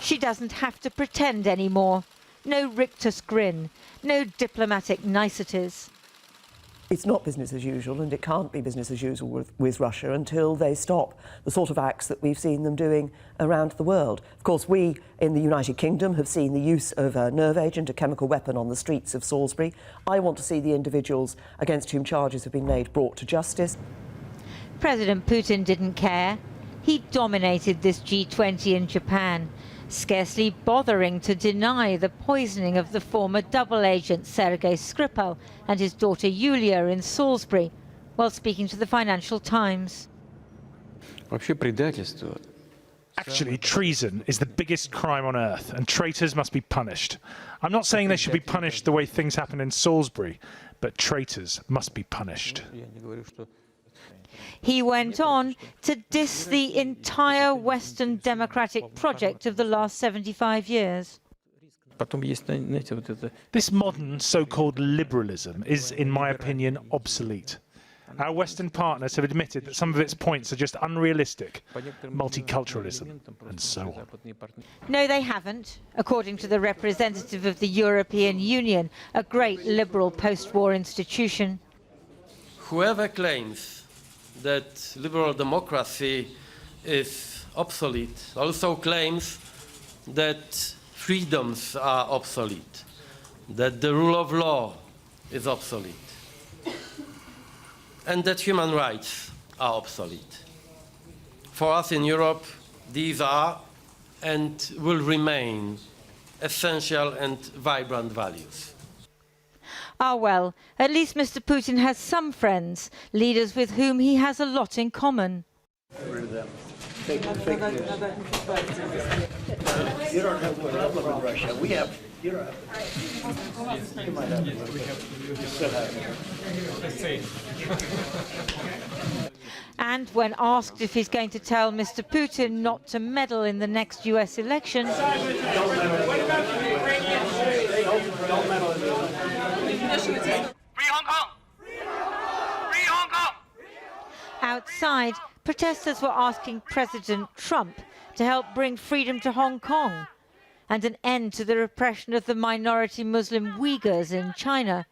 She doesn't have to pretend anymore. No rictus grin, no diplomatic niceties. It's not business as usual, and it can't be business as usual with Russia until they stop the sort of acts that we've seen them doing around the world. Of course, we in the United Kingdom have seen the use of a nerve agent, a chemical weapon, on the streets of Salisbury. I want to see the individuals against whom charges have been made brought to justice. President Putin didn't care. He dominated this G20 in Japan, scarcely bothering to deny the poisoning of the former double agent Sergei Skripal and his daughter Yulia in Salisbury, while speaking to the Financial Times. Actually, treason is the biggest crime on earth, and traitors must be punished. I'm not saying they should be punished the way things happened in Salisbury, but traitors must be punished. He went on to diss the entire Western democratic project of the last 75 years. This modern so-called liberalism is, in my opinion, obsolete. Our Western partners have admitted that some of its points are just unrealistic, multiculturalism and so on. No, they haven't, according to the representative of the European Union, a great liberal post-war institution. Whoever claims that liberal democracy is obsolete also claims that freedoms are obsolete, that the rule of law is obsolete, and that human rights are obsolete. For us in Europe, these are and will remain essential and vibrant values. Ah well, at least Mr. Putin has some friends, leaders with whom he has a lot in common. You don't have a problem in Russia. We have. You don't have. You might have. You still have. And when asked if he's going to tell Mr. Putin not to meddle in the next US election, outside, protesters were asking President Trump to help bring freedom to Hong Kong and an end to the repression of the minority Muslim Uyghurs in China.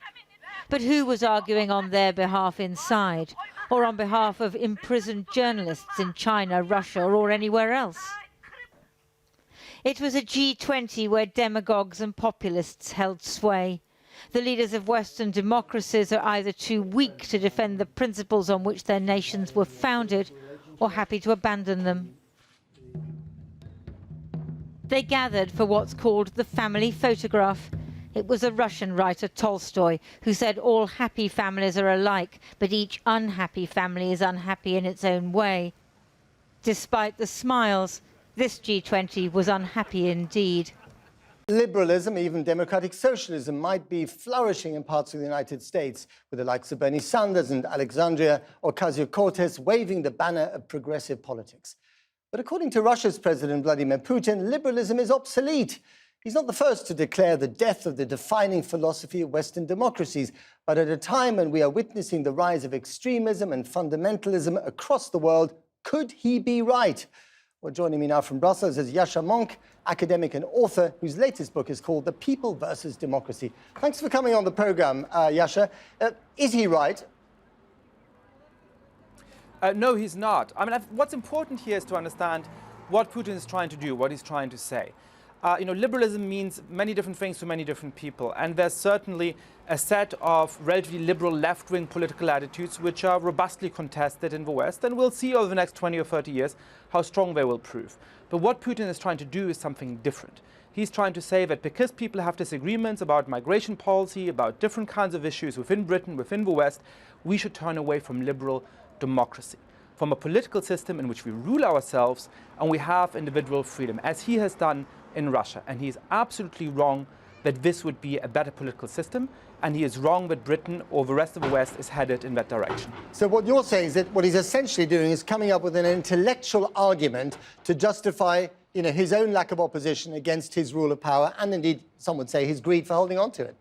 But who was arguing on their behalf inside, or on behalf of imprisoned journalists in China, Russia, or anywhere else? It was a G20 where demagogues and populists held sway. The leaders of Western democracies are either too weak to defend the principles on which their nations were founded, or happy to abandon them. They gathered for what's called the family photograph. It was a Russian writer, Tolstoy, who said all happy families are alike, but each unhappy family is unhappy in its own way. Despite the smiles, this G20 was unhappy indeed. Liberalism, even democratic socialism, might be flourishing in parts of the United States, with the likes of Bernie Sanders and Alexandria Ocasio-Cortez waving the banner of progressive politics. But according to Russia's President Vladimir Putin, liberalism is obsolete. He's not the first to declare the death of the defining philosophy of Western democracies, but at a time when we are witnessing the rise of extremism and fundamentalism across the world, could he be right? Well, joining me now from Brussels is Yasha Monk, academic and author, whose latest book is called The People versus Democracy. Thanks for coming on the programme, Yasha. Is he right? No, he's not. I mean, what's important here is to understand what Putin is trying to do, what he's trying to say. Liberalism means many different things to many different people, and there's certainly a set of relatively liberal left-wing political attitudes which are robustly contested in the West, and we'll see over the next 20 or 30 years how strong they will prove. But what Putin is trying to do is something different. He's trying to say that because people have disagreements about migration policy, about different kinds of issues within Britain, within the West, we should turn away from liberal democracy, from a political system in which we rule ourselves and we have individual freedom, as he has done in Russia. And he is absolutely wrong that this would be a better political system, and he is wrong that Britain or the rest of the West is headed in that direction. So what you're saying is that what he's essentially doing is coming up with an intellectual argument to justify, his own lack of opposition against his rule of power, and indeed, some would say, his greed for holding on to it.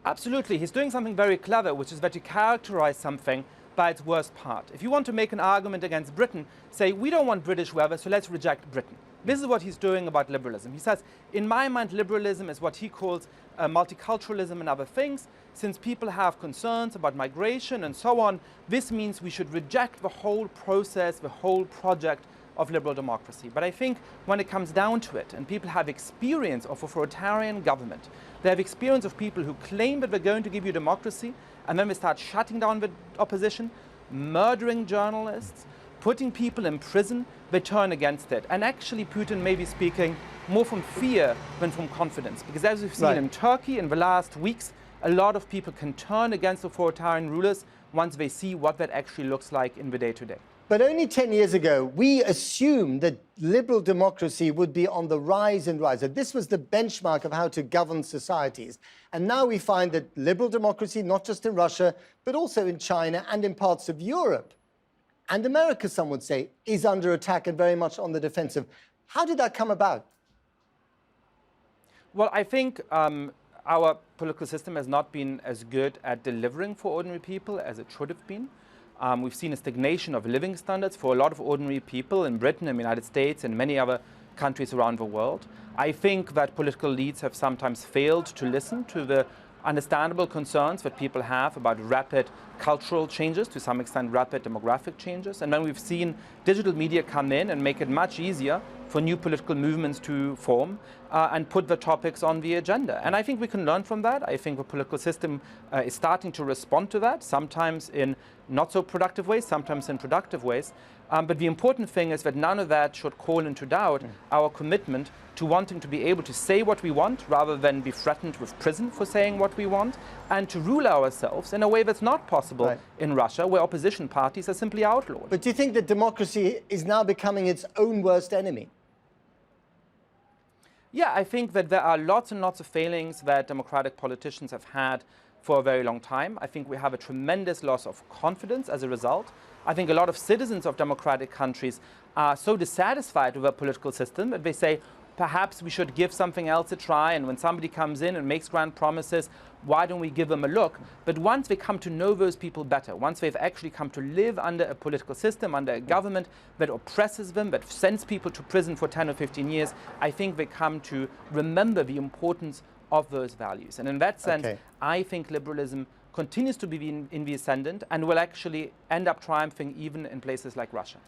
Absolutely. He's doing something very clever, which is that you characterize something by its worst part. If you want to make an argument against Britain, say, we don't want British weather, so let's reject Britain. This is what he's doing about liberalism. He says, in my mind, liberalism is what he calls multiculturalism and other things. Since people have concerns about migration and so on, this means we should reject the whole process, the whole project of liberal democracy. But I think when it comes down to it, and people have experience of authoritarian government, they have experience of people who claim that they're going to give you democracy, and then they start shutting down the opposition, murdering journalists, putting people in prison, they turn against it. And actually Putin may be speaking more from fear than from confidence, because as we've seen in Turkey in the last weeks, a lot of people can turn against authoritarian rulers once they see what that actually looks like in the day-to-day. But only 10 years ago, we assumed that liberal democracy would be on the rise and rise, that this was the benchmark of how to govern societies. And now we find that liberal democracy, not just in Russia, but also in China and in parts of Europe, and America, some would say, is under attack and very much on the defensive. How did that come about? Well, I think our political system has not been as good at delivering for ordinary people as it should have been. We've seen a stagnation of living standards for a lot of ordinary people in Britain, in the United States, and many other countries around the world. I think that political elites have sometimes failed to listen to the understandable concerns that people have about rapid cultural changes, to some extent rapid demographic changes. And then we've seen digital media come in and make it much easier for new political movements to form and put the topics on the agenda. And I think we can learn from that. I think the political system is starting to respond to that, sometimes in not so productive ways, sometimes in productive ways. But the important thing is that none of that should call into doubt our commitment to wanting to be able to say what we want rather than be threatened with prison for saying what we want, and to rule ourselves in a way that's not possible in Russia, where opposition parties are simply outlawed. But do you think that democracy is now becoming its own worst enemy? Yeah, I think that there are lots and lots of failings that democratic politicians have had for a very long time. I think we have a tremendous loss of confidence as a result. I think a lot of citizens of democratic countries are so dissatisfied with our political system that they say, perhaps we should give something else a try, and when somebody comes in and makes grand promises, why don't we give them a look? But once they come to know those people better, once they've actually come to live under a political system, under a government that oppresses them, that sends people to prison for 10 or 15 years, I think they come to remember the importance of those values. And in that sense, I think liberalism continues to be in the ascendant and will actually end up triumphing even in places like Russia.